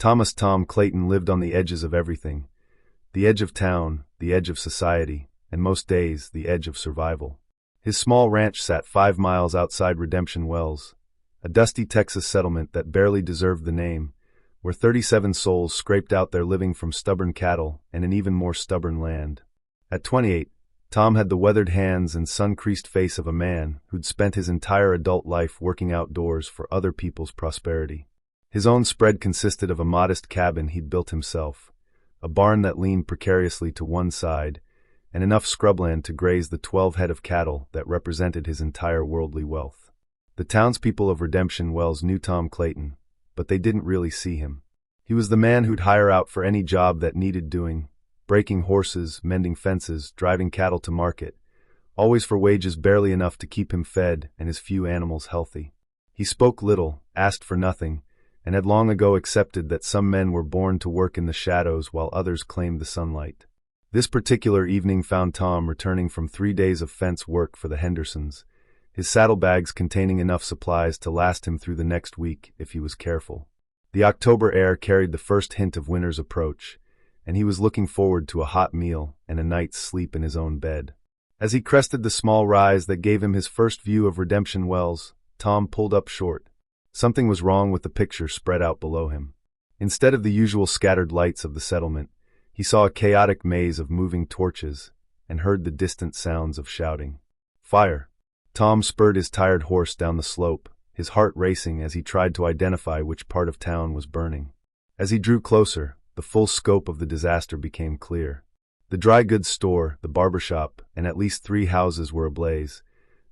Tom Clayton lived on the edges of everything. The edge of town, the edge of society, and most days, the edge of survival. His small ranch sat 5 miles outside Redemption Wells, a dusty Texas settlement that barely deserved the name, where 37 souls scraped out their living from stubborn cattle and an even more stubborn land. At 28, Tom had the weathered hands and sun-creased face of a man who'd spent his entire adult life working outdoors for other people's prosperity. His own spread consisted of a modest cabin he'd built himself, a barn that leaned precariously to one side, and enough scrubland to graze the 12 head of cattle that represented his entire worldly wealth. The townspeople of Redemption Wells knew Tom Clayton, but they didn't really see him. He was the man who'd hire out for any job that needed doing, breaking horses, mending fences, driving cattle to market, always for wages barely enough to keep him fed and his few animals healthy. He spoke little, asked for nothing, and had long ago accepted that some men were born to work in the shadows while others claimed the sunlight. This particular evening found Tom returning from 3 days of fence work for the Hendersons, his saddlebags containing enough supplies to last him through the next week if he was careful. The October air carried the first hint of winter's approach, and he was looking forward to a hot meal and a night's sleep in his own bed. As he crested the small rise that gave him his first view of Redemption Wells, Tom pulled up short. Something was wrong with the picture spread out below him. Instead of the usual scattered lights of the settlement, he saw a chaotic maze of moving torches and heard the distant sounds of shouting. Fire! Tom spurred his tired horse down the slope, his heart racing as he tried to identify which part of town was burning. As he drew closer, the full scope of the disaster became clear. The dry goods store, the barber shop, and at least 3 houses were ablaze,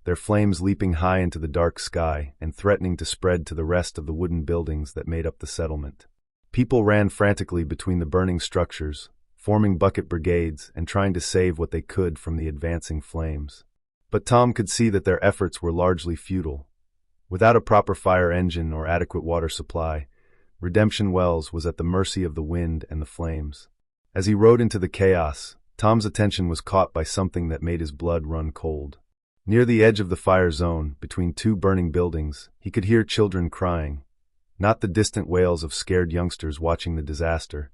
their flames leaping high into the dark sky and threatening to spread to the rest of the wooden buildings that made up the settlement. People ran frantically between the burning structures, forming bucket brigades and trying to save what they could from the advancing flames. But Tom could see that their efforts were largely futile. Without a proper fire engine or adequate water supply, Redemption Wells was at the mercy of the wind and the flames. As he rode into the chaos, Tom's attention was caught by something that made his blood run cold. Near the edge of the fire zone, between 2 burning buildings, he could hear children crying, not the distant wails of scared youngsters watching the disaster,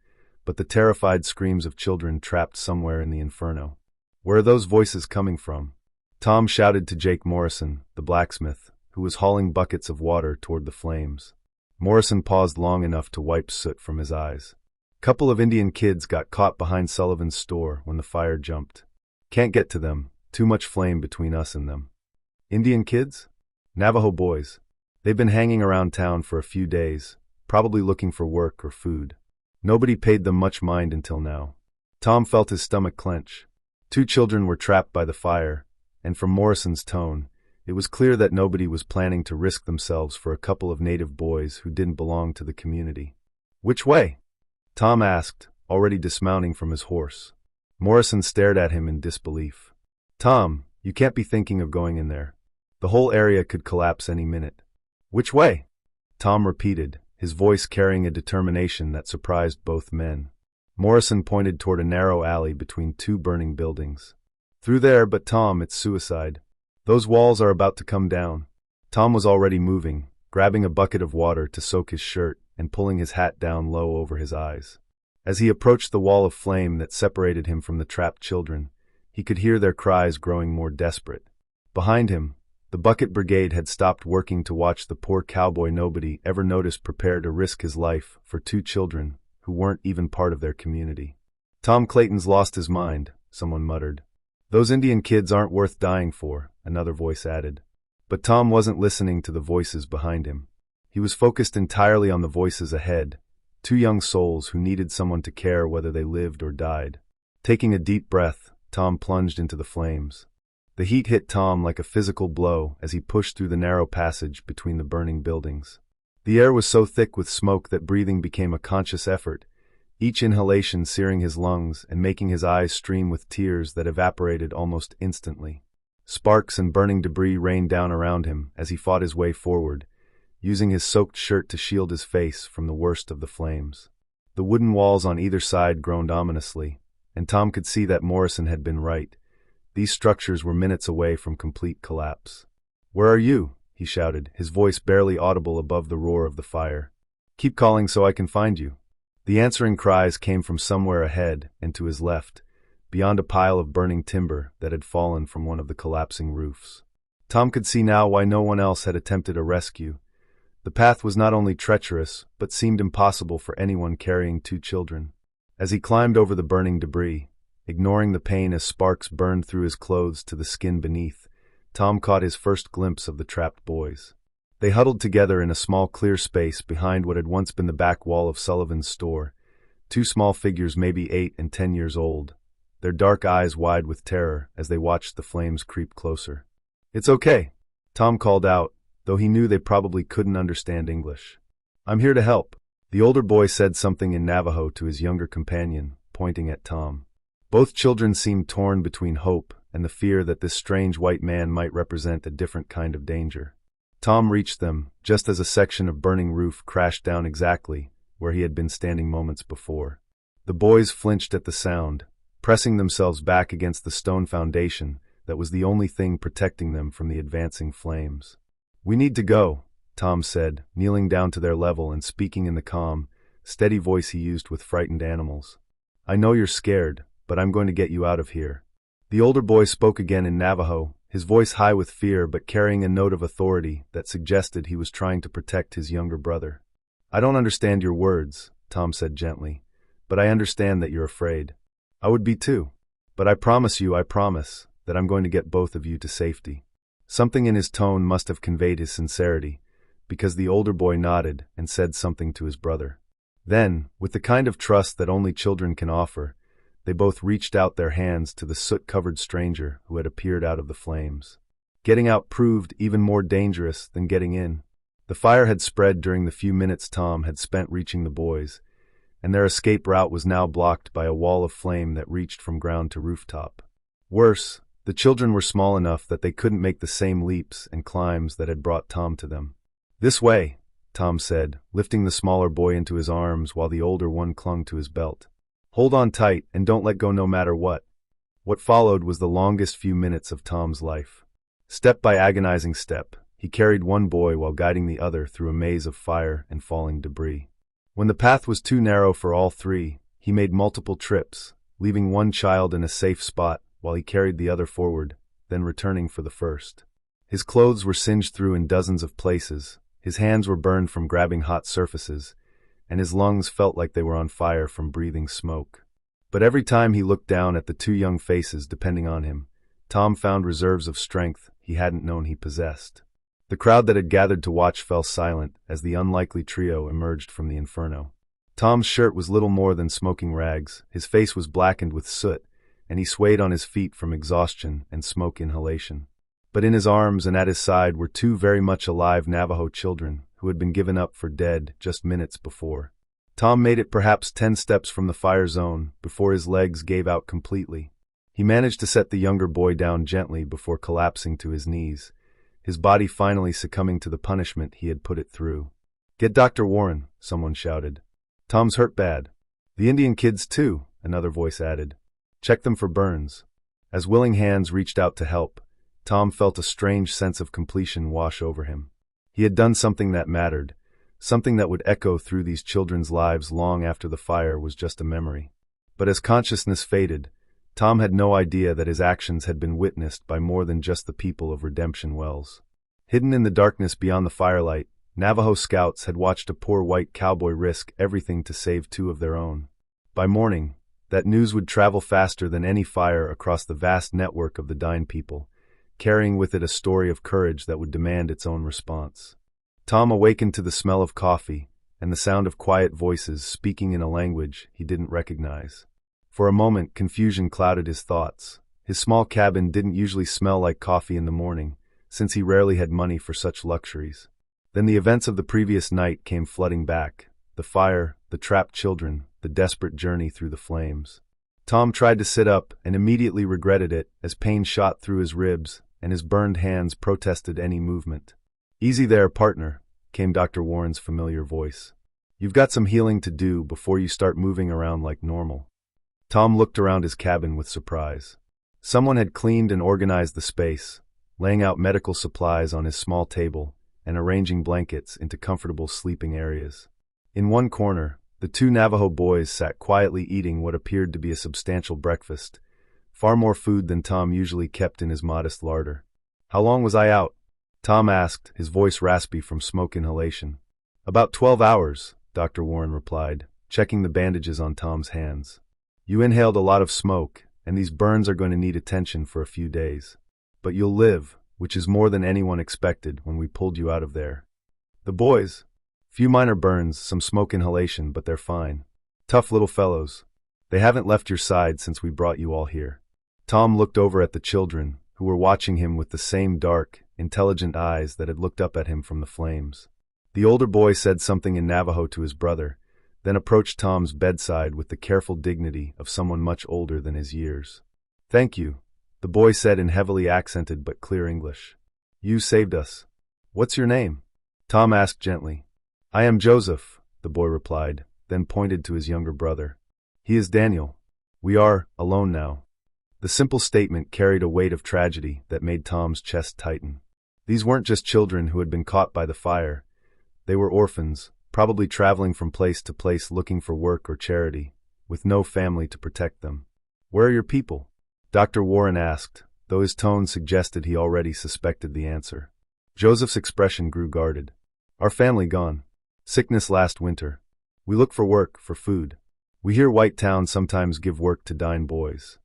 but the terrified screams of children trapped somewhere in the inferno. Where are those voices coming from? Tom shouted to Jake Morrison, the blacksmith, who was hauling buckets of water toward the flames. Morrison paused long enough to wipe soot from his eyes. Couple of Indian kids got caught behind Sullivan's store when the fire jumped. Can't get to them, too much flame between us and them. Indian kids? Navajo boys. They've been hanging around town for a few days, probably looking for work or food. Nobody paid them much mind until now. Tom felt his stomach clench. 2 children were trapped by the fire, and from Morrison's tone, it was clear that nobody was planning to risk themselves for a couple of native boys who didn't belong to the community. Which way? Tom asked, already dismounting from his horse. Morrison stared at him in disbelief. Tom, you can't be thinking of going in there. The whole area could collapse any minute. Which way? Tom repeated, his voice carrying a determination that surprised both men. Morrison pointed toward a narrow alley between 2 burning buildings. Through there, but Tom, it's suicide. Those walls are about to come down. Tom was already moving, grabbing a bucket of water to soak his shirt and pulling his hat down low over his eyes. As he approached the wall of flame that separated him from the trapped children, he could hear their cries growing more desperate. Behind him, the bucket brigade had stopped working to watch the poor cowboy nobody ever noticed prepare to risk his life for 2 children who weren't even part of their community. Tom Clayton's lost his mind, someone muttered. Those Indian kids aren't worth dying for, another voice added. But Tom wasn't listening to the voices behind him. He was focused entirely on the voices ahead, 2 young souls who needed someone to care whether they lived or died. Taking a deep breath, Tom plunged into the flames. The heat hit Tom like a physical blow as he pushed through the narrow passage between the burning buildings. The air was so thick with smoke that breathing became a conscious effort, each inhalation searing his lungs and making his eyes stream with tears that evaporated almost instantly. Sparks and burning debris rained down around him as he fought his way forward, using his soaked shirt to shield his face from the worst of the flames. The wooden walls on either side groaned ominously, and Tom could see that Morrison had been right. These structures were minutes away from complete collapse. "Where are you?" he shouted, his voice barely audible above the roar of the fire. "Keep calling so I can find you," The answering cries came from somewhere ahead and to his left, beyond a pile of burning timber that had fallen from one of the collapsing roofs. Tom could see now why no one else had attempted a rescue. The path was not only treacherous, but seemed impossible for anyone carrying 2 children. As he climbed over the burning debris, ignoring the pain as sparks burned through his clothes to the skin beneath, Tom caught his first glimpse of the trapped boys. They huddled together in a small clear space behind what had once been the back wall of Sullivan's store, 2 small figures maybe 8 and 10 years old, their dark eyes wide with terror as they watched the flames creep closer. "It's okay," Tom called out, though he knew they probably couldn't understand English. "I'm here to help." The older boy said something in Navajo to his younger companion, pointing at Tom. Both children seemed torn between hope and the fear that this strange white man might represent a different kind of danger. Tom reached them just as a section of burning roof crashed down exactly where he had been standing moments before. The boys flinched at the sound, pressing themselves back against the stone foundation that was the only thing protecting them from the advancing flames. "We need to go," Tom said, kneeling down to their level and speaking in the calm, steady voice he used with frightened animals. "I know you're scared, but I'm going to get you out of here." The older boy spoke again in Navajo, his voice high with fear but carrying a note of authority that suggested he was trying to protect his younger brother. "I don't understand your words," Tom said gently, "but I understand that you're afraid. I would be too. But I promise, that I'm going to get both of you to safety." Something in his tone must have conveyed his sincerity, because the older boy nodded and said something to his brother. Then, with the kind of trust that only children can offer, they both reached out their hands to the soot-covered stranger who had appeared out of the flames. Getting out proved even more dangerous than getting in. The fire had spread during the few minutes Tom had spent reaching the boys, and their escape route was now blocked by a wall of flame that reached from ground to rooftop. Worse, the children were small enough that they couldn't make the same leaps and climbs that had brought Tom to them. "This way," Tom said, lifting the smaller boy into his arms while the older one clung to his belt. "Hold on tight and don't let go no matter what." What followed was the longest few minutes of Tom's life. Step by agonizing step, he carried one boy while guiding the other through a maze of fire and falling debris. When the path was too narrow for all 3, he made multiple trips, leaving one child in a safe spot while he carried the other forward, then returning for the first. His clothes were singed through in dozens of places, his hands were burned from grabbing hot surfaces, and his lungs felt like they were on fire from breathing smoke. But every time he looked down at the 2 young faces depending on him, Tom found reserves of strength he hadn't known he possessed. The crowd that had gathered to watch fell silent as the unlikely trio emerged from the inferno. Tom's shirt was little more than smoking rags, his face was blackened with soot, and he swayed on his feet from exhaustion and smoke inhalation. But in his arms and at his side were 2 very much alive Navajo children who had been given up for dead just minutes before. Tom made it perhaps 10 steps from the fire zone before his legs gave out completely. He managed to set the younger boy down gently before collapsing to his knees, his body finally succumbing to the punishment he had put it through. "Get Dr. Warren," someone shouted. "Tom's hurt bad." "The Indian kids too," another voice added. "Check them for burns." As willing hands reached out to help, Tom felt a strange sense of completion wash over him. He had done something that mattered, something that would echo through these children's lives long after the fire was just a memory. But as consciousness faded, Tom had no idea that his actions had been witnessed by more than just the people of Redemption Wells. Hidden in the darkness beyond the firelight, Navajo scouts had watched a poor white cowboy risk everything to save 2 of their own. By morning, that news would travel faster than any fire across the vast network of the dying people, carrying with it a story of courage that would demand its own response. Tom awakened to the smell of coffee and the sound of quiet voices speaking in a language he didn't recognize. For a moment, confusion clouded his thoughts. His small cabin didn't usually smell like coffee in the morning, since he rarely had money for such luxuries. Then the events of the previous night came flooding back. The fire, the trapped children, the desperate journey through the flames. Tom tried to sit up and immediately regretted it as pain shot through his ribs and his burned hands protested any movement. "Easy there, partner," came Dr. Warren's familiar voice. "You've got some healing to do before you start moving around like normal." Tom looked around his cabin with surprise. Someone had cleaned and organized the space, laying out medical supplies on his small table and arranging blankets into comfortable sleeping areas. In one corner, The two Navajo boys sat quietly eating what appeared to be a substantial breakfast, far more food than Tom usually kept in his modest larder. "How long was I out?" Tom asked, his voice raspy from smoke inhalation. "About 12 hours, Dr. Warren replied, checking the bandages on Tom's hands. "You inhaled a lot of smoke, and these burns are going to need attention for a few days. But you'll live, which is more than anyone expected when we pulled you out of there." The boys? Few minor burns, some smoke inhalation, but they're fine. Tough little fellows. They haven't left your side since we brought you all here. Tom looked over at the children, who were watching him with the same dark, intelligent eyes that had looked up at him from the flames. The older boy said something in Navajo to his brother, then approached Tom's bedside with the careful dignity of someone much older than his years. "Thank you," the boy said in heavily accented but clear English. "You saved us. What's your name?" Tom asked gently. "I am Joseph," the boy replied, then pointed to his younger brother. "He is Daniel. We are alone now." The simple statement carried a weight of tragedy that made Tom's chest tighten. These weren't just children who had been caught by the fire. They were orphans, probably traveling from place to place looking for work or charity, with no family to protect them. "Where are your people?" Dr. Warren asked, though his tone suggested he already suspected the answer. Joseph's expression grew guarded. "Our family gone. Sickness last winter. We look for work, for food. We hear white towns sometimes give work to dine boys."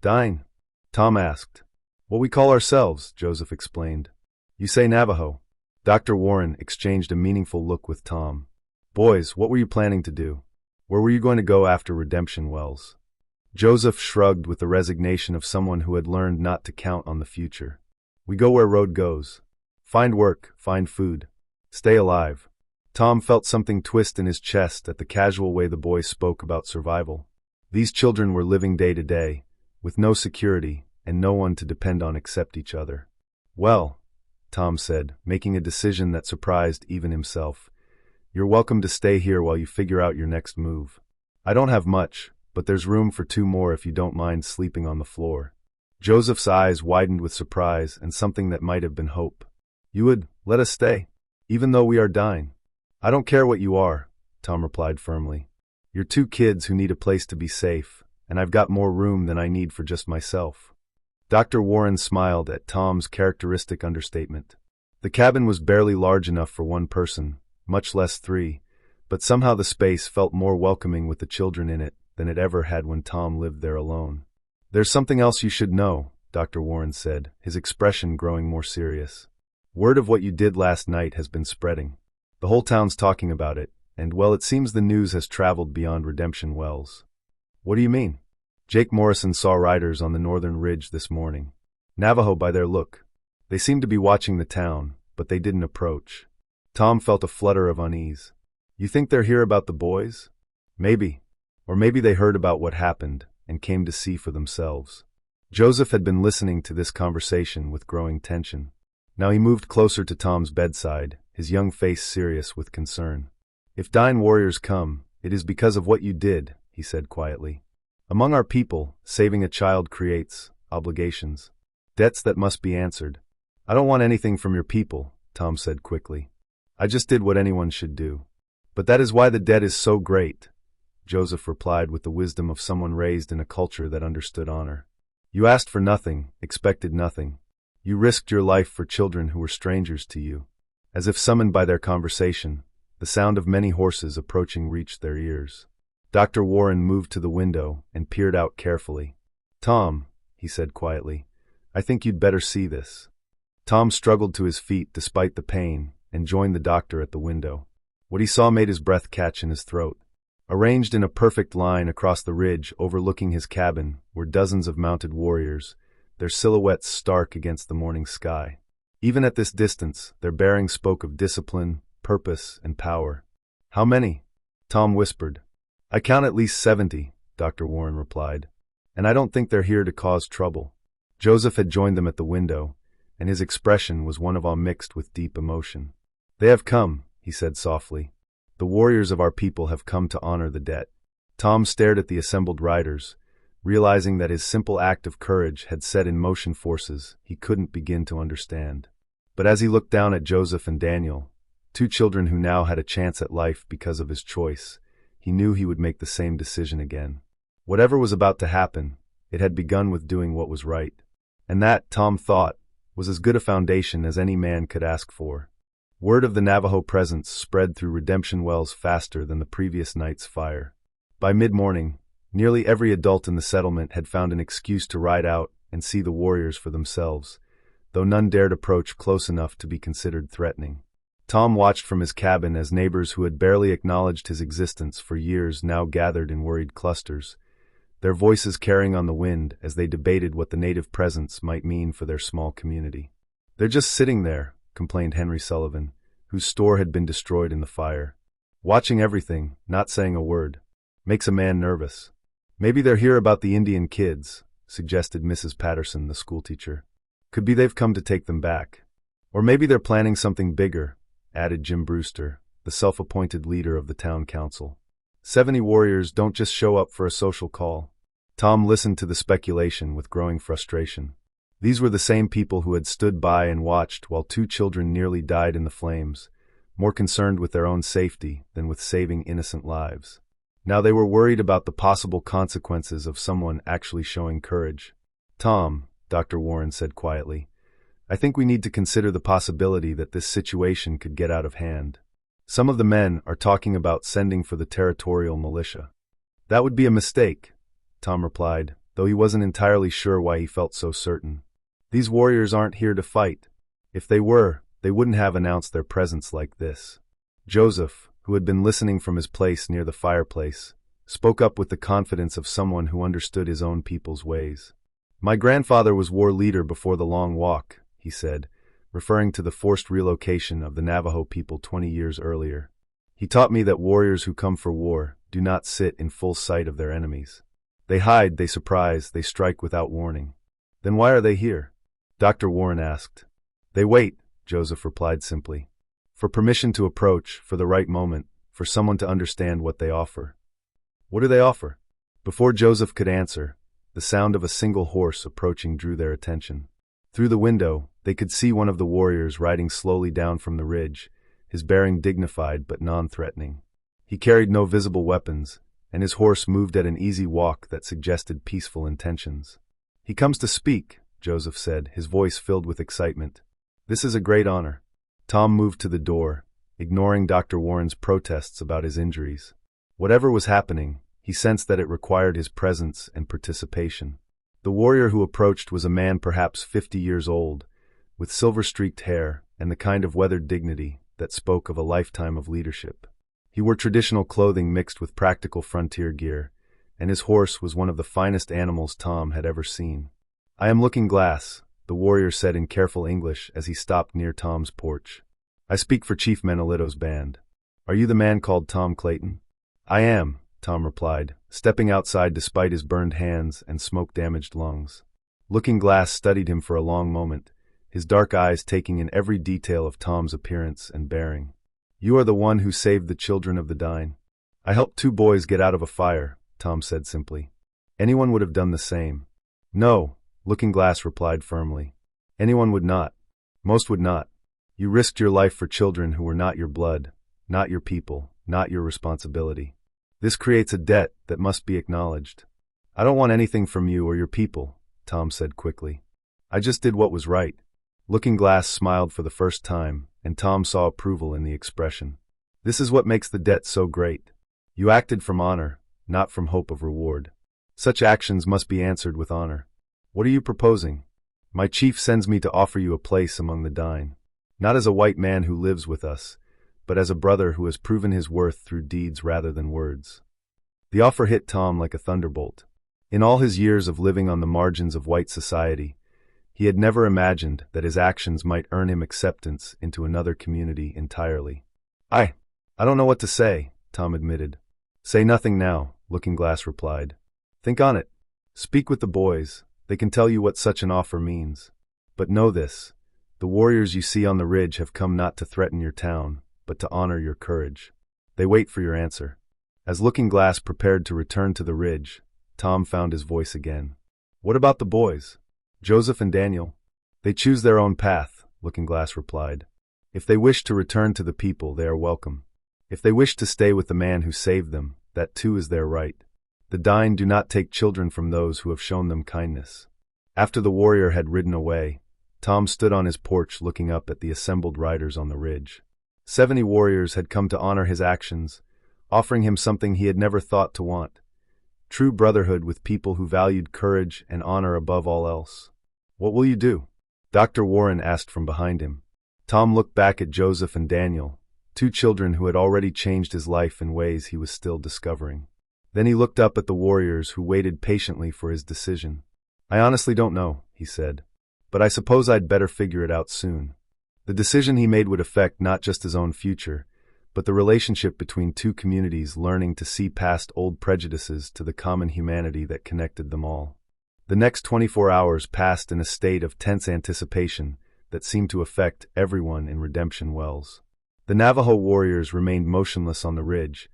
"Dine?" Tom asked. "What we call ourselves," Joseph explained. "You say Navajo." Dr. Warren exchanged a meaningful look with Tom. "Boys, what were you planning to do? Where were you going to go after Redemption Wells?" Joseph shrugged with the resignation of someone who had learned not to count on the future. "We go where road goes. Find work, find food. Stay alive." Tom felt something twist in his chest at the casual way the boy spoke about survival. These children were living day to day, with no security and no one to depend on except each other. "Well," Tom said, making a decision that surprised even himself, "you're welcome to stay here while you figure out your next move. I don't have much, but there's room for 2 more if you don't mind sleeping on the floor." Joseph's eyes widened with surprise and something that might have been hope. "You would let us stay, even though we are dying?" "I don't care what you are," Tom replied firmly. "You're 2 kids who need a place to be safe, and I've got more room than I need for just myself." Dr. Warren smiled at Tom's characteristic understatement. The cabin was barely large enough for 1 person, much less 3, but somehow the space felt more welcoming with the children in it than it ever had when Tom lived there alone. "There's something else you should know," Dr. Warren said, his expression growing more serious. "Word of what you did last night has been spreading. The whole town's talking about it, and well, it seems the news has traveled beyond Redemption Wells." "What do you mean?" "Jake Morrison saw riders on the northern ridge this morning. Navajo by their look. They seemed to be watching the town, but they didn't approach." Tom felt a flutter of unease. "You think they're here about the boys?" "Maybe. Or maybe they heard about what happened and came to see for themselves." Joseph had been listening to this conversation with growing tension. Now he moved closer to Tom's bedside, his young face serious with concern. "If Dine warriors come, it is because of what you did," he said quietly. "Among our people, saving a child creates obligations, debts that must be answered." "I don't want anything from your people," Tom said quickly. "I just did what anyone should do." "But that is why the debt is so great," Joseph replied with the wisdom of someone raised in a culture that understood honor. "You asked for nothing, expected nothing. You risked your life for children who were strangers to you." As if summoned by their conversation, the sound of many horses approaching reached their ears. Dr. Warren moved to the window and peered out carefully. "Tom," he said quietly, "I think you'd better see this." Tom struggled to his feet despite the pain and joined the doctor at the window. What he saw made his breath catch in his throat. Arranged in a perfect line across the ridge overlooking his cabin were dozens of mounted warriors, their silhouettes stark against the morning sky. Even at this distance, their bearing spoke of discipline, purpose, and power. "How many?" Tom whispered. "I count at least 70, Dr. Warren replied. "And I don't think they're here to cause trouble." Joseph had joined them at the window, and his expression was one of awe mixed with deep emotion. "They have come," he said softly. "The warriors of our people have come to honor the debt." Tom stared at the assembled riders, realizing that his simple act of courage had set in motion forces he couldn't begin to understand. But as he looked down at Joseph and Daniel, 2 children who now had a chance at life because of his choice, he knew he would make the same decision again. Whatever was about to happen, it had begun with doing what was right. And that, Tom thought, was as good a foundation as any man could ask for. Word of the Navajo presence spread through Redemption Wells faster than the previous night's fire. By mid-morning, nearly every adult in the settlement had found an excuse to ride out and see the warriors for themselves, though none dared approach close enough to be considered threatening. Tom watched from his cabin as neighbors who had barely acknowledged his existence for years now gathered in worried clusters, their voices carrying on the wind as they debated what the native presence might mean for their small community. "They're just sitting there," complained Henry Sullivan, whose store had been destroyed in the fire. "Watching everything, not saying a word. Makes a man nervous." "Maybe they're here about the Indian kids," suggested Mrs. Patterson, the schoolteacher. "Could be they've come to take them back. Or maybe they're planning something bigger," added Jim Brewster, the self-appointed leader of the town council. 70 warriors don't just show up for a social call. Tom listened to the speculation with growing frustration. These were the same people who had stood by and watched while 2 children nearly died in the flames, more concerned with their own safety than with saving innocent lives. Now they were worried about the possible consequences of someone actually showing courage. "Tom," Dr. Warren said quietly, "I think we need to consider the possibility that this situation could get out of hand. Some of the men are talking about sending for the territorial militia." "That would be a mistake," Tom replied, though he wasn't entirely sure why he felt so certain. "These warriors aren't here to fight. If they were, they wouldn't have announced their presence like this." Joseph, who had been listening from his place near the fireplace, spoke up with the confidence of someone who understood his own people's ways. "My grandfather was war leader before the Long Walk," he said, referring to the forced relocation of the Navajo people 20 years earlier. "He taught me that warriors who come for war do not sit in full sight of their enemies. They hide, they surprise, they strike without warning." "Then why are they here?" Dr. Warren asked. "They wait," Joseph replied simply. "For permission to approach, for the right moment, for someone to understand what they offer." "What do they offer?" Before Joseph could answer, the sound of a single horse approaching drew their attention. Through the window, they could see one of the warriors riding slowly down from the ridge, his bearing dignified but non-threatening. He carried no visible weapons, and his horse moved at an easy walk that suggested peaceful intentions. "He comes to speak," Joseph said, his voice filled with excitement. "This is a great honor." Tom moved to the door, ignoring Dr. Warren's protests about his injuries. Whatever was happening, he sensed that it required his presence and participation. The warrior who approached was a man perhaps 50 years old, with silver-streaked hair and the kind of weathered dignity that spoke of a lifetime of leadership. He wore traditional clothing mixed with practical frontier gear, and his horse was one of the finest animals Tom had ever seen. "I am Looking Glass," the warrior said in careful English as he stopped near Tom's porch. "I speak for Chief Manolito's band. Are you the man called Tom Clayton?" "I am," Tom replied, stepping outside despite his burned hands and smoke-damaged lungs. Looking Glass studied him for a long moment, his dark eyes taking in every detail of Tom's appearance and bearing. "You are the one who saved the children of the dying." "I helped 2 boys get out of a fire," Tom said simply. "Anyone would have done the same." "No," Looking Glass replied firmly. "Anyone would not. Most would not. You risked your life for children who were not your blood, not your people, not your responsibility. This creates a debt that must be acknowledged." "I don't want anything from you or your people," Tom said quickly. "I just did what was right." Looking Glass smiled for the first time, and Tom saw approval in the expression. "This is what makes the debt so great. You acted from honor, not from hope of reward. Such actions must be answered with honor. What are you proposing?" "My chief sends me to offer you a place among the dying. Not as a white man who lives with us, but as a brother who has proven his worth through deeds rather than words." The offer hit Tom like a thunderbolt. In all his years of living on the margins of white society, he had never imagined that his actions might earn him acceptance into another community entirely. I don't know what to say," Tom admitted. "Say nothing now," Looking Glass replied. "Think on it. Speak with the boys. They can tell you what such an offer means. But know this, the warriors you see on the ridge have come not to threaten your town, but to honor your courage. They wait for your answer." As Looking Glass prepared to return to the ridge, Tom found his voice again. "What about the boys? Joseph and Daniel?" "They choose their own path," Looking Glass replied. "If they wish to return to the people, they are welcome. If they wish to stay with the man who saved them, that too is their right. The Dine do not take children from those who have shown them kindness. After the warrior had ridden away, Tom stood on his porch looking up at the assembled riders on the ridge. 70 warriors had come to honor his actions, offering him something he had never thought to want: true brotherhood with people who valued courage and honor above all else. "What will you do?" Dr. Warren asked from behind him. Tom looked back at Joseph and Daniel, 2 children who had already changed his life in ways he was still discovering. Then he looked up at the warriors who waited patiently for his decision. "I honestly don't know," he said, "but I suppose I'd better figure it out soon." The decision he made would affect not just his own future, but the relationship between 2 communities learning to see past old prejudices to the common humanity that connected them all. The next 24 hours passed in a state of tense anticipation that seemed to affect everyone in Redemption Wells. The Navajo warriors remained motionless on the ridge,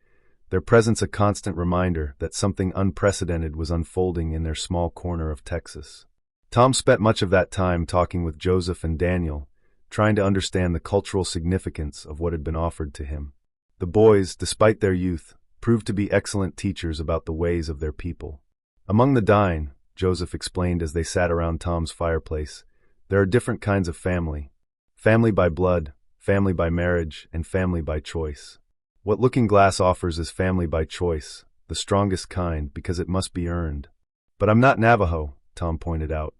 their presence a constant reminder that something unprecedented was unfolding in their small corner of Texas. Tom spent much of that time talking with Joseph and Daniel, trying to understand the cultural significance of what had been offered to him. The boys, despite their youth, proved to be excellent teachers about the ways of their people. "Among the Dine," Joseph explained as they sat around Tom's fireplace, "there are different kinds of family. Family by blood, family by marriage, and family by choice. What Looking Glass offers is family by choice, the strongest kind because it must be earned." "But I'm not Navajo," Tom pointed out.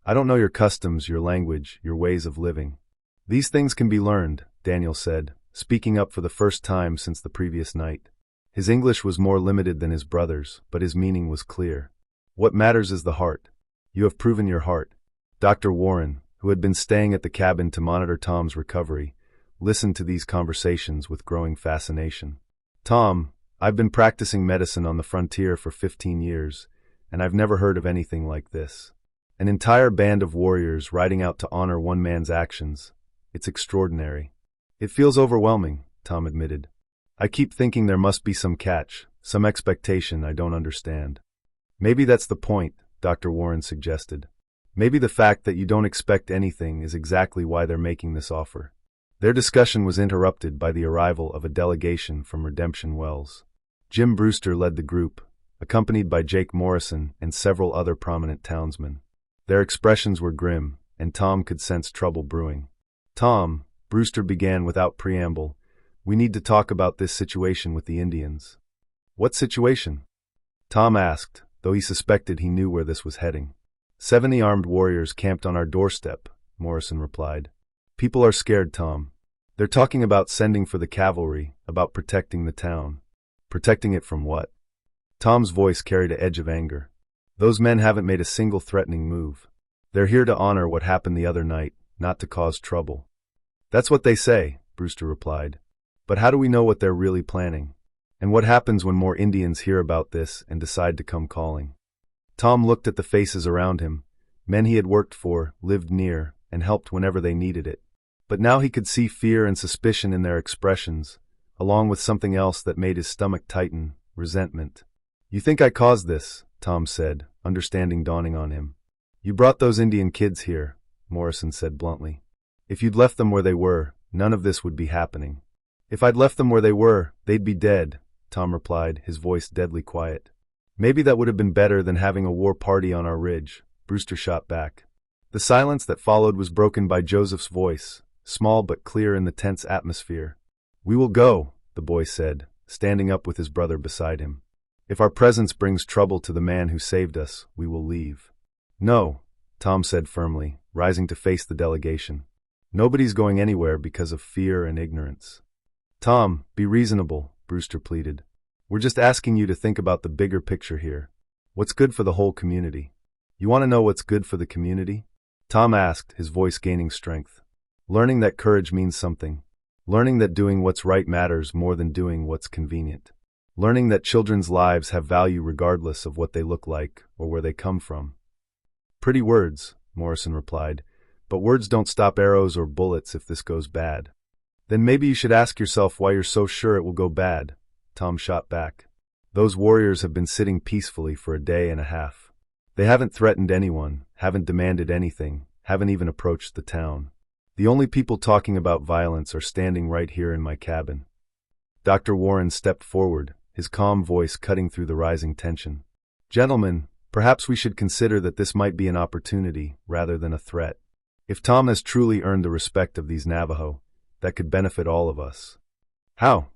"I don't know your customs, your language, your ways of living." "These things can be learned," Daniel said, speaking up for the first time since the previous night. His English was more limited than his brother's, but his meaning was clear. "What matters is the heart. You have proven your heart." Dr. Warren, who had been staying at the cabin to monitor Tom's recovery, listened to these conversations with growing fascination. "Tom, I've been practicing medicine on the frontier for 15 years, and I've never heard of anything like this. An entire band of warriors riding out to honor one man's actions. It's extraordinary." "It feels overwhelming," Tom admitted. "I keep thinking there must be some catch, some expectation I don't understand." "Maybe that's the point," Dr. Warren suggested. "Maybe the fact that you don't expect anything is exactly why they're making this offer." Their discussion was interrupted by the arrival of a delegation from Redemption Wells. Jim Brewster led the group, accompanied by Jake Morrison and several other prominent townsmen. Their expressions were grim, and Tom could sense trouble brewing. "Tom," Brewster began without preamble, "we need to talk about this situation with the Indians." "What situation?" Tom asked, though he suspected he knew where this was heading. 70 armed warriors camped on our doorstep," Morrison replied. "People are scared, Tom. They're talking about sending for the cavalry, about protecting the town." "Protecting it from what?" Tom's voice carried an edge of anger. "Those men haven't made a single threatening move. They're here to honor what happened the other night, not to cause trouble." "That's what they say," Brewster replied. "But how do we know what they're really planning? And what happens when more Indians hear about this and decide to come calling?" Tom looked at the faces around him, men he had worked for, lived near, and helped whenever they needed it. But now he could see fear and suspicion in their expressions, along with something else that made his stomach tighten: resentment. "You think I caused this," Tom said, understanding dawning on him. "You brought those Indian kids here," Morrison said bluntly. "If you'd left them where they were, none of this would be happening." "If I'd left them where they were, they'd be dead," Tom replied, his voice deadly quiet. "Maybe that would have been better than having a war party on our ridge," Brewster shot back. The silence that followed was broken by Joseph's voice, small but clear in the tense atmosphere. "We will go," the boy said, standing up with his brother beside him. "If our presence brings trouble to the man who saved us, we will leave." "No," Tom said firmly, rising to face the delegation. "Nobody's going anywhere because of fear and ignorance." "Tom, be reasonable," Brewster pleaded. "We're just asking you to think about the bigger picture here. What's good for the whole community?" "You want to know what's good for the community?" Tom asked, his voice gaining strength. "Learning that courage means something. Learning that doing what's right matters more than doing what's convenient. Learning that children's lives have value regardless of what they look like or where they come from." "Pretty words," Morrison replied, "but words don't stop arrows or bullets if this goes bad." "Then maybe you should ask yourself why you're so sure it will go bad," Tom shot back. "Those warriors have been sitting peacefully for a day and a half. They haven't threatened anyone, haven't demanded anything, haven't even approached the town. The only people talking about violence are standing right here in my cabin." Dr. Warren stepped forward, his calm voice cutting through the rising tension. "Gentlemen, perhaps we should consider that this might be an opportunity rather than a threat. If Tom has truly earned the respect of these Navajo, that could benefit all of us." "How?"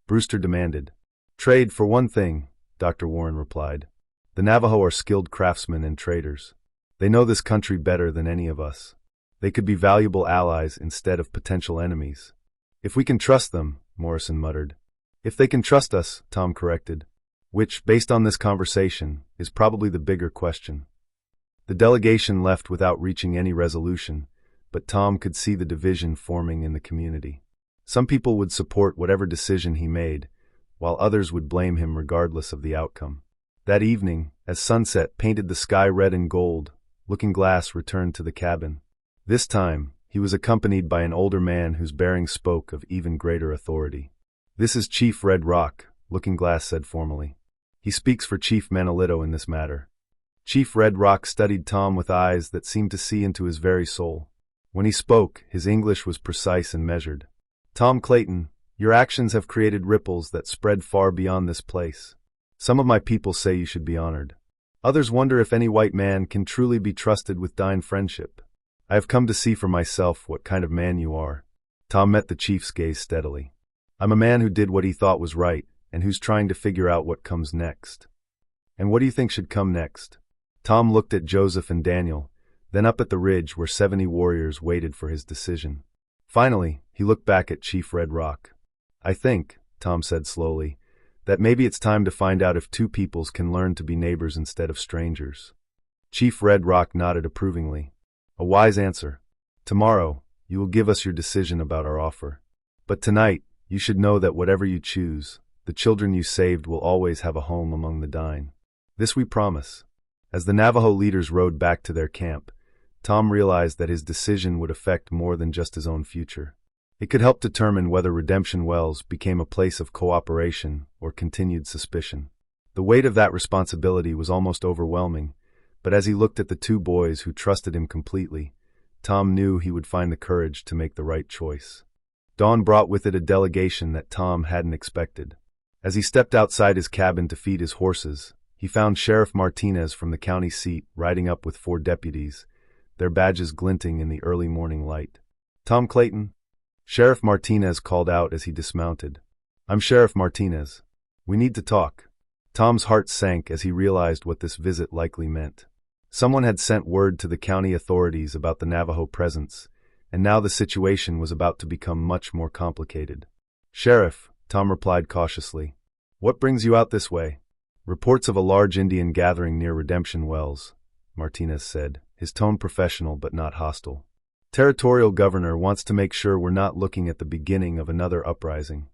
Brewster demanded. "Trade, for one thing," Dr. Warren replied. "The Navajo are skilled craftsmen and traders. They know this country better than any of us. They could be valuable allies instead of potential enemies." "If we can trust them," Morrison muttered. "If they can trust us," Tom corrected. Which, based on this conversation, is probably the bigger question. The delegation left without reaching any resolution, but Tom could see the division forming in the community. Some people would support whatever decision he made, while others would blame him regardless of the outcome. That evening, as sunset painted the sky red and gold, Looking Glass returned to the cabin. This time, he was accompanied by an older man whose bearing spoke of even greater authority. "This is Chief Red Rock," Looking Glass said formally. "He speaks for Chief Manolito in this matter." Chief Red Rock studied Tom with eyes that seemed to see into his very soul. When he spoke, his English was precise and measured. "Tom Clayton, your actions have created ripples that spread far beyond this place. Some of my people say you should be honored. Others wonder if any white man can truly be trusted with dying friendship. I have come to see for myself what kind of man you are." Tom met the chief's gaze steadily. "I'm a man who did what he thought was right, and who's trying to figure out what comes next." "And what do you think should come next?" Tom looked at Joseph and Daniel, then up at the ridge where 70 warriors waited for his decision. Finally, he looked back at Chief Red Rock. "I think," Tom said slowly, "that maybe it's time to find out if two peoples can learn to be neighbors instead of strangers." Chief Red Rock nodded approvingly. "A wise answer. Tomorrow, you will give us your decision about our offer. But tonight, you should know that whatever you choose, the children you saved will always have a home among the dying. This we promise." As the Navajo leaders rode back to their camp, Tom realized that his decision would affect more than just his own future. It could help determine whether Redemption Wells became a place of cooperation or continued suspicion. The weight of that responsibility was almost overwhelming, but as he looked at the two boys who trusted him completely, Tom knew he would find the courage to make the right choice. Dawn brought with it a delegation that Tom hadn't expected. As he stepped outside his cabin to feed his horses, he found Sheriff Martinez from the county seat riding up with 4 deputies, their badges glinting in the early morning light. "Tom Clayton?" Sheriff Martinez called out as he dismounted. "I'm Sheriff Martinez. We need to talk." Tom's heart sank as he realized what this visit likely meant. Someone had sent word to the county authorities about the Navajo presence, and now the situation was about to become much more complicated. "Sheriff," Tom replied cautiously, "what brings you out this way?" "Reports of a large Indian gathering near Redemption Wells," Martinez said, his tone professional but not hostile. "Territorial governor wants to make sure we're not looking at the beginning of another uprising."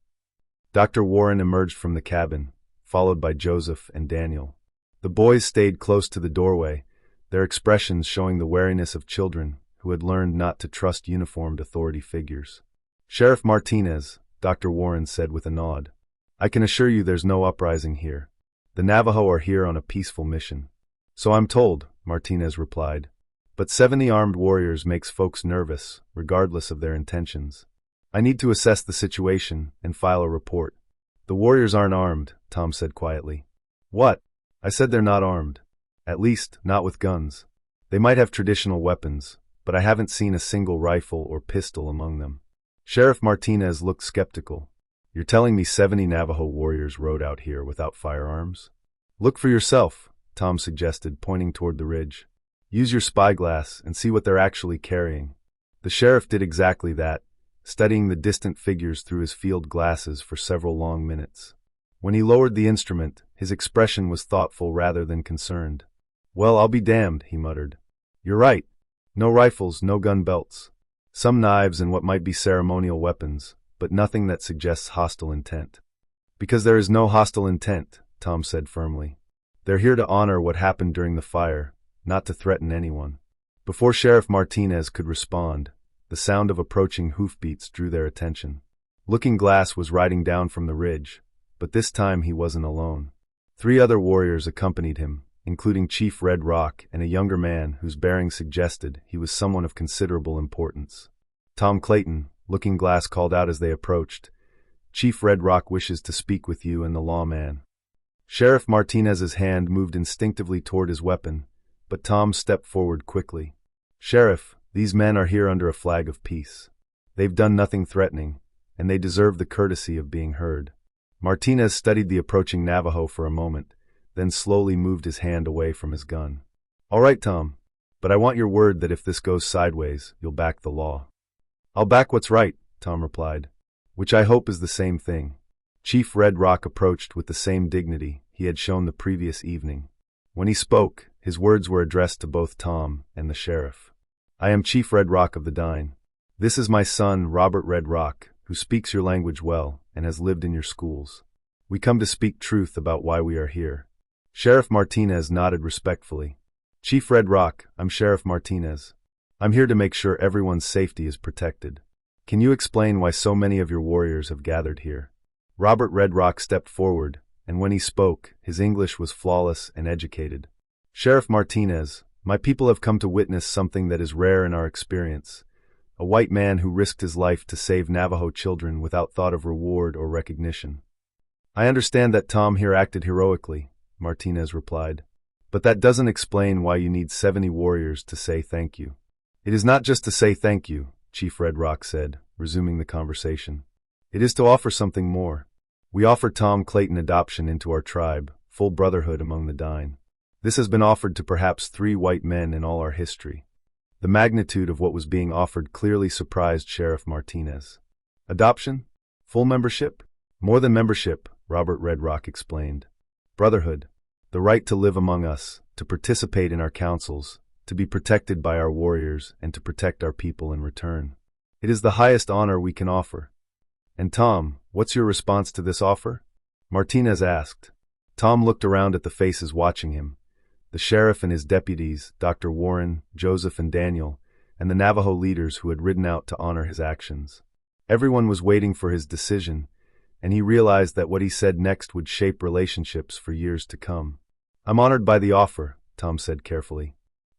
Dr. Warren emerged from the cabin, followed by Joseph and Daniel. The boys stayed close to the doorway, their expressions showing the wariness of children who had learned not to trust uniformed authority figures. "Sheriff Martinez," Dr. Warren said with a nod, "I can assure you there's no uprising here. The Navajo are here on a peaceful mission." "So I'm told," Martinez replied. "But 70 armed warriors makes folks nervous, regardless of their intentions. I need to assess the situation and file a report." "The warriors aren't armed," Tom said quietly. "What?" "I said they're not armed. At least, not with guns. They might have traditional weapons, but I haven't seen a single rifle or pistol among them." Sheriff Martinez looked skeptical. "You're telling me 70 Navajo warriors rode out here without firearms?" "Look for yourself," Tom suggested, pointing toward the ridge. "Use your spyglass and see what they're actually carrying." The sheriff did exactly that, studying the distant figures through his field glasses for several long minutes. When he lowered the instrument, his expression was thoughtful rather than concerned. "Well, I'll be damned," he muttered. "You're right. No rifles, no gun belts. Some knives and what might be ceremonial weapons, but nothing that suggests hostile intent." "Because there is no hostile intent," Tom said firmly. "They're here to honor what happened during the fire, not to threaten anyone." Before Sheriff Martinez could respond, the sound of approaching hoofbeats drew their attention. Looking Glass was riding down from the ridge, but this time he wasn't alone. 3 other warriors accompanied him, including Chief Red Rock and a younger man whose bearing suggested he was someone of considerable importance. "Tom Clayton," Looking Glass called out as they approached. Chief Red Rock wishes to speak with you and the lawman. Sheriff Martinez's hand moved instinctively toward his weapon, but Tom stepped forward quickly. Sheriff, these men are here under a flag of peace. They've done nothing threatening, and they deserve the courtesy of being heard. Martinez studied the approaching Navajo for a moment, then slowly moved his hand away from his gun. All right, Tom, but I want your word that if this goes sideways, you'll back the law. I'll back what's right, Tom replied, which I hope is the same thing. Chief Red Rock approached with the same dignity he had shown the previous evening. When he spoke, his words were addressed to both Tom and the sheriff. I am Chief Red Rock of the Dine. This is my son, Robert Red Rock, who speaks your language well and has lived in your schools. We come to speak truth about why we are here. Sheriff Martinez nodded respectfully. Chief Red Rock, I'm Sheriff Martinez. I'm here to make sure everyone's safety is protected. Can you explain why so many of your warriors have gathered here? Robert Red Rock stepped forward, and when he spoke, his English was flawless and educated. Sheriff Martinez, my people have come to witness something that is rare in our experience. A white man who risked his life to save Navajo children without thought of reward or recognition. I understand that Tom here acted heroically, Martinez replied. But that doesn't explain why you need 70 warriors to say thank you. It is not just to say thank you, Chief Red Rock said, resuming the conversation. It is to offer something more. We offer Tom Clayton adoption into our tribe, full brotherhood among the Dine. This has been offered to perhaps 3 white men in all our history. The magnitude of what was being offered clearly surprised Sheriff Martinez. Adoption? Full membership? More than membership, Robert Red Rock explained. Brotherhood. The right to live among us, to participate in our councils, to be protected by our warriors, and to protect our people in return. It is the highest honor we can offer. And Tom, what's your response to this offer? Martinez asked. Tom looked around at the faces watching him. The sheriff and his deputies, Dr. Warren, Joseph, and Daniel, and the Navajo leaders who had ridden out to honor his actions. Everyone was waiting for his decision, and he realized that what he said next would shape relationships for years to come. I'm honored by the offer, Tom said carefully.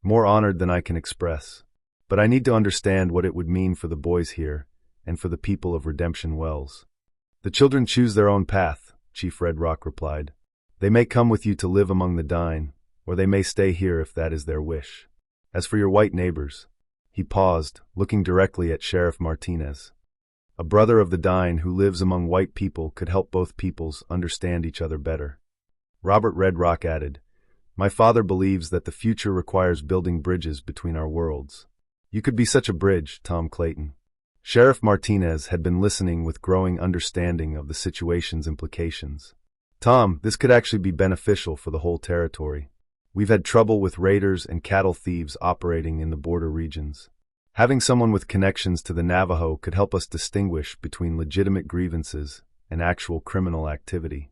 More honored than I can express. But I need to understand what it would mean for the boys here, and for the people of Redemption Wells. The children choose their own path, Chief Red Rock replied. They may come with you to live among the Dine, or they may stay here if that is their wish. As for your white neighbors, he paused, looking directly at Sheriff Martinez. A brother of the Dine who lives among white people could help both peoples understand each other better. Robert Red Rock added, My father believes that the future requires building bridges between our worlds. You could be such a bridge, Tom Clayton. Sheriff Martinez had been listening with growing understanding of the situation's implications. Tom, this could actually be beneficial for the whole territory. We've had trouble with raiders and cattle thieves operating in the border regions. Having someone with connections to the Navajo could help us distinguish between legitimate grievances and actual criminal activity.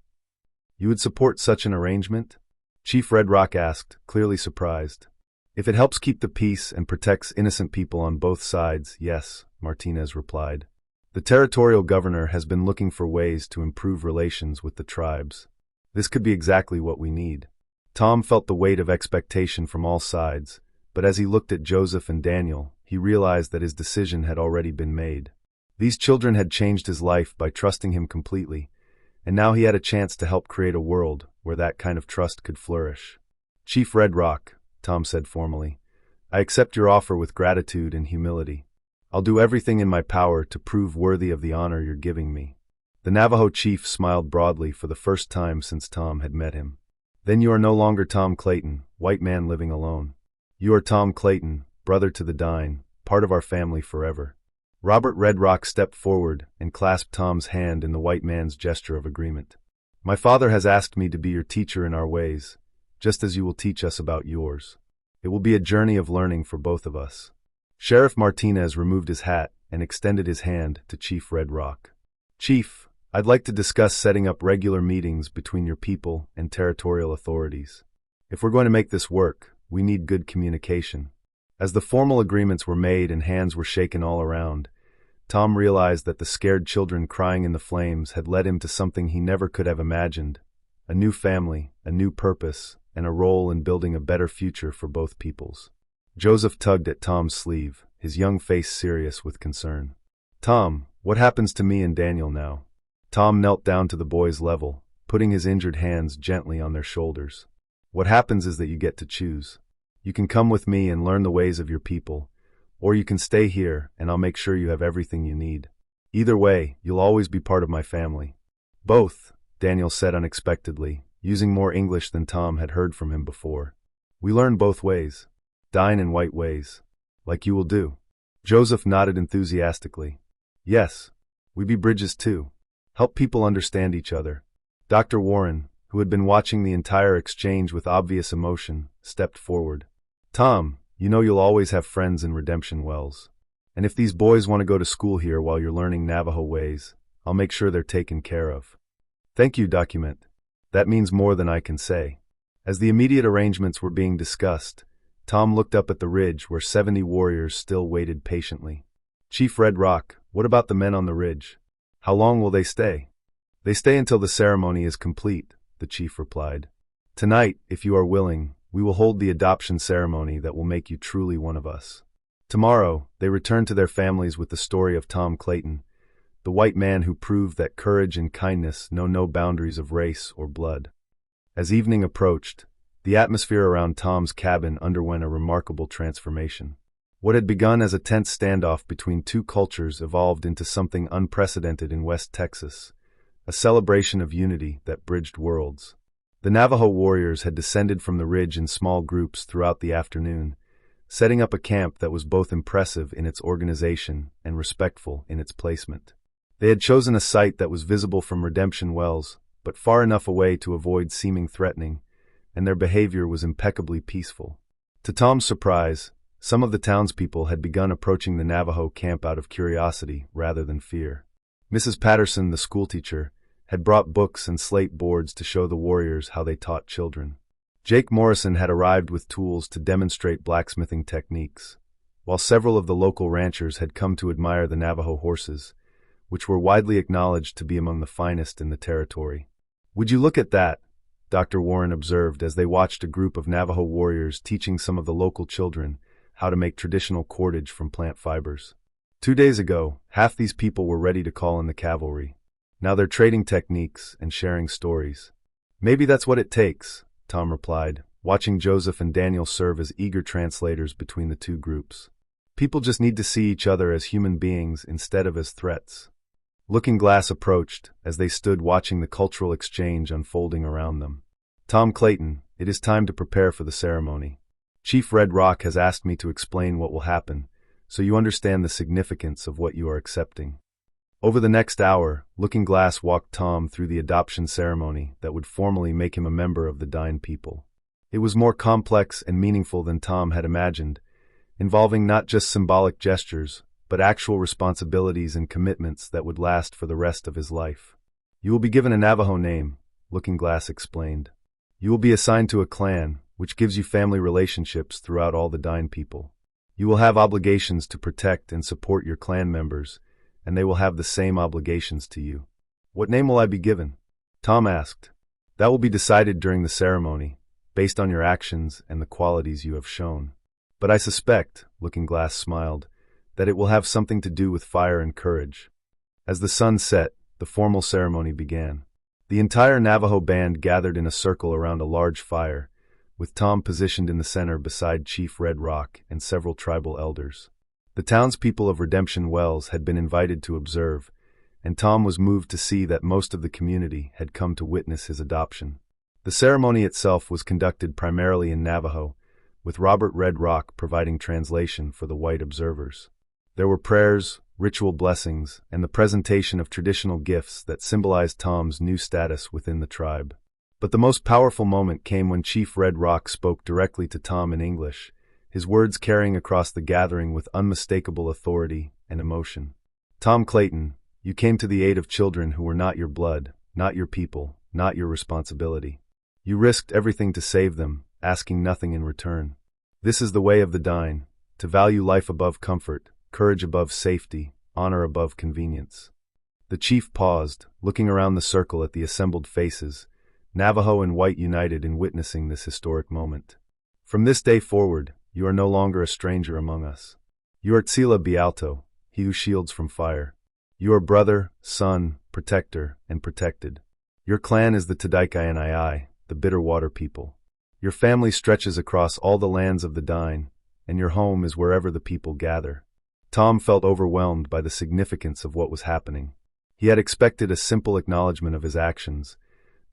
You would support such an arrangement? Chief Red Rock asked, clearly surprised. If it helps keep the peace and protects innocent people on both sides, yes, Martinez replied. The territorial governor has been looking for ways to improve relations with the tribes. This could be exactly what we need. Tom felt the weight of expectation from all sides, but as he looked at Joseph and Daniel, he realized that his decision had already been made. These children had changed his life by trusting him completely, and now he had a chance to help create a world where that kind of trust could flourish. Chief Red Rock, Tom said formally, I accept your offer with gratitude and humility. I'll do everything in my power to prove worthy of the honor you're giving me. The Navajo chief smiled broadly for the first time since Tom had met him. Then you are no longer Tom Clayton, white man living alone. You are Tom Clayton, brother to the Dine, part of our family forever. Robert Red Rock stepped forward and clasped Tom's hand in the white man's gesture of agreement. My father has asked me to be your teacher in our ways, just as you will teach us about yours. It will be a journey of learning for both of us. Sheriff Martinez removed his hat and extended his hand to Chief Red Rock. Chief, I'd like to discuss setting up regular meetings between your people and territorial authorities. If we're going to make this work, we need good communication. As the formal agreements were made and hands were shaken all around, Tom realized that the scared children crying in the flames had led him to something he never could have imagined: a new family, a new purpose, and a role in building a better future for both peoples. Joseph tugged at Tom's sleeve, his young face serious with concern. Tom, what happens to me and Daniel now? Tom knelt down to the boy's level, putting his injured hands gently on their shoulders. What happens is that you get to choose. You can come with me and learn the ways of your people, or you can stay here and I'll make sure you have everything you need. Either way, you'll always be part of my family. Both, Daniel said unexpectedly, using more English than Tom had heard from him before. We learn both ways. Dine in white ways. Like you will do. Joseph nodded enthusiastically. Yes, we be bridges too. Help people understand each other. Dr. Warren, who had been watching the entire exchange with obvious emotion, stepped forward. Tom, you know you'll always have friends in Redemption Wells. And if these boys want to go to school here while you're learning Navajo ways, I'll make sure they're taken care of. Thank you, Document. That means more than I can say. As the immediate arrangements were being discussed, Tom looked up at the ridge where 70 warriors still waited patiently. Chief Red Rock, what about the men on the ridge? How long will they stay? They stay until the ceremony is complete, the chief replied. Tonight, if you are willing, we will hold the adoption ceremony that will make you truly one of us. Tomorrow, they return to their families with the story of Tom Clayton, the white man who proved that courage and kindness know no boundaries of race or blood. As evening approached, the atmosphere around Tom's cabin underwent a remarkable transformation. What had begun as a tense standoff between two cultures evolved into something unprecedented in West Texas, a celebration of unity that bridged worlds. The Navajo warriors had descended from the ridge in small groups throughout the afternoon, setting up a camp that was both impressive in its organization and respectful in its placement. They had chosen a site that was visible from Redemption Wells, but far enough away to avoid seeming threatening, and their behavior was impeccably peaceful. To Tom's surprise, some of the townspeople had begun approaching the Navajo camp out of curiosity rather than fear. Mrs. Patterson, the schoolteacher, had brought books and slate boards to show the warriors how they taught children. Jake Morrison had arrived with tools to demonstrate blacksmithing techniques, while several of the local ranchers had come to admire the Navajo horses, which were widely acknowledged to be among the finest in the territory. Would you look at that? Dr. Warren observed as they watched a group of Navajo warriors teaching some of the local children how to make traditional cordage from plant fibers. 2 days ago, half these people were ready to call in the cavalry. Now they're trading techniques and sharing stories. Maybe that's what it takes, Tom replied, watching Joseph and Daniel serve as eager translators between the two groups. People just need to see each other as human beings instead of as threats. Looking Glass approached as they stood watching the cultural exchange unfolding around them. Tom Clayton, it is time to prepare for the ceremony. Chief Red Rock has asked me to explain what will happen, so you understand the significance of what you are accepting. Over the next hour, Looking Glass walked Tom through the adoption ceremony that would formally make him a member of the Dine people. It was more complex and meaningful than Tom had imagined, involving not just symbolic gestures, but actual responsibilities and commitments that would last for the rest of his life. You will be given a Navajo name, Looking Glass explained. You will be assigned to a clan, which gives you family relationships throughout all the Dine people. You will have obligations to protect and support your clan members, and they will have the same obligations to you. What name will I be given? Tom asked. That will be decided during the ceremony, based on your actions and the qualities you have shown. But I suspect, Looking Glass smiled, that it will have something to do with fire and courage. As the sun set, the formal ceremony began. The entire Navajo band gathered in a circle around a large fire, with Tom positioned in the center beside Chief Red Rock and several tribal elders. The townspeople of Redemption Wells had been invited to observe, and Tom was moved to see that most of the community had come to witness his adoption. The ceremony itself was conducted primarily in Navajo, with Robert Red Rock providing translation for the white observers. There were prayers, ritual blessings, and the presentation of traditional gifts that symbolized Tom's new status within the tribe. But the most powerful moment came when Chief Red Rock spoke directly to Tom in English, his words carrying across the gathering with unmistakable authority and emotion. Tom Clayton, you came to the aid of children who were not your blood, not your people, not your responsibility. You risked everything to save them, asking nothing in return. This is the way of the Dine, to value life above comfort, courage above safety, honor above convenience. The chief paused, looking around the circle at the assembled faces, Navajo and white united in witnessing this historic moment. From this day forward, you are no longer a stranger among us. You are Tsila Bialto, he who shields from fire. You are brother, son, protector, and protected. Your clan is the Tadaikai, the Bitter Water people. Your family stretches across all the lands of the Dine, and your home is wherever the people gather. Tom felt overwhelmed by the significance of what was happening. He had expected a simple acknowledgement of his actions,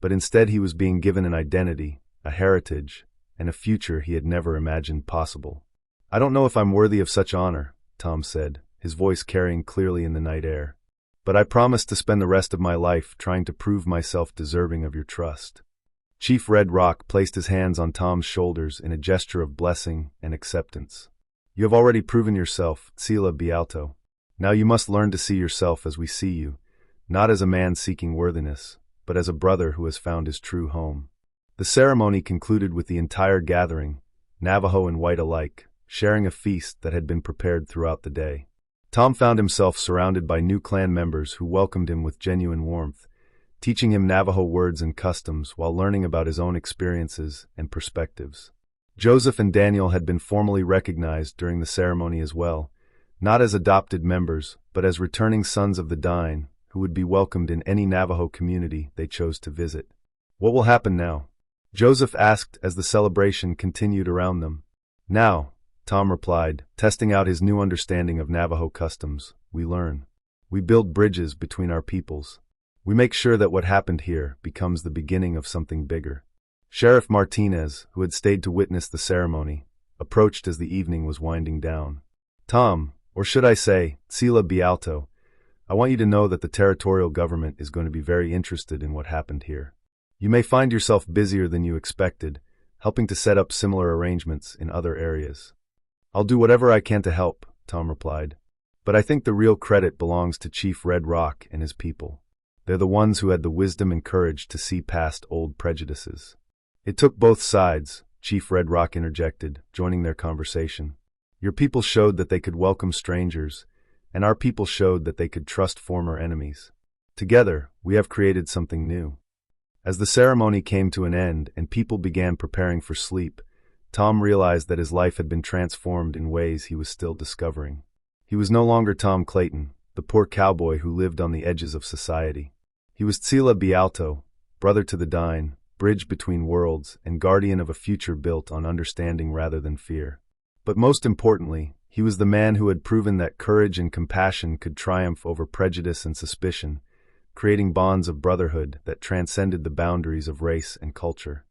but instead he was being given an identity, a heritage, and a future he had never imagined possible. I don't know if I'm worthy of such honor, Tom said, his voice carrying clearly in the night air. But I promise to spend the rest of my life trying to prove myself deserving of your trust. Chief Red Rock placed his hands on Tom's shoulders in a gesture of blessing and acceptance. You have already proven yourself, Tsila Bialto. Now you must learn to see yourself as we see you, not as a man seeking worthiness, but as a brother who has found his true home. The ceremony concluded with the entire gathering, Navajo and white alike, sharing a feast that had been prepared throughout the day. Tom found himself surrounded by new clan members who welcomed him with genuine warmth, teaching him Navajo words and customs while learning about his own experiences and perspectives. Joseph and Daniel had been formally recognized during the ceremony as well, not as adopted members, but as returning sons of the Dine, who would be welcomed in any Navajo community they chose to visit. What will happen now? Joseph asked as the celebration continued around them. Now, Tom replied, testing out his new understanding of Navajo customs, we learn. We build bridges between our peoples. We make sure that what happened here becomes the beginning of something bigger. Sheriff Martinez, who had stayed to witness the ceremony, approached as the evening was winding down. Tom, or should I say, Tsila Bialto, I want you to know that the territorial government is going to be very interested in what happened here. You may find yourself busier than you expected, helping to set up similar arrangements in other areas. I'll do whatever I can to help, Tom replied. But I think the real credit belongs to Chief Red Rock and his people. They're the ones who had the wisdom and courage to see past old prejudices. It took both sides, Chief Red Rock interjected, joining their conversation. Your people showed that they could welcome strangers, and our people showed that they could trust former enemies. Together, we have created something new. As the ceremony came to an end and people began preparing for sleep, Tom realized that his life had been transformed in ways he was still discovering. He was no longer Tom Clayton, the poor cowboy who lived on the edges of society. He was Tsila Bialto, brother to the Dine, bridge between worlds, and guardian of a future built on understanding rather than fear. But most importantly, he was the man who had proven that courage and compassion could triumph over prejudice and suspicion, creating bonds of brotherhood that transcended the boundaries of race and culture.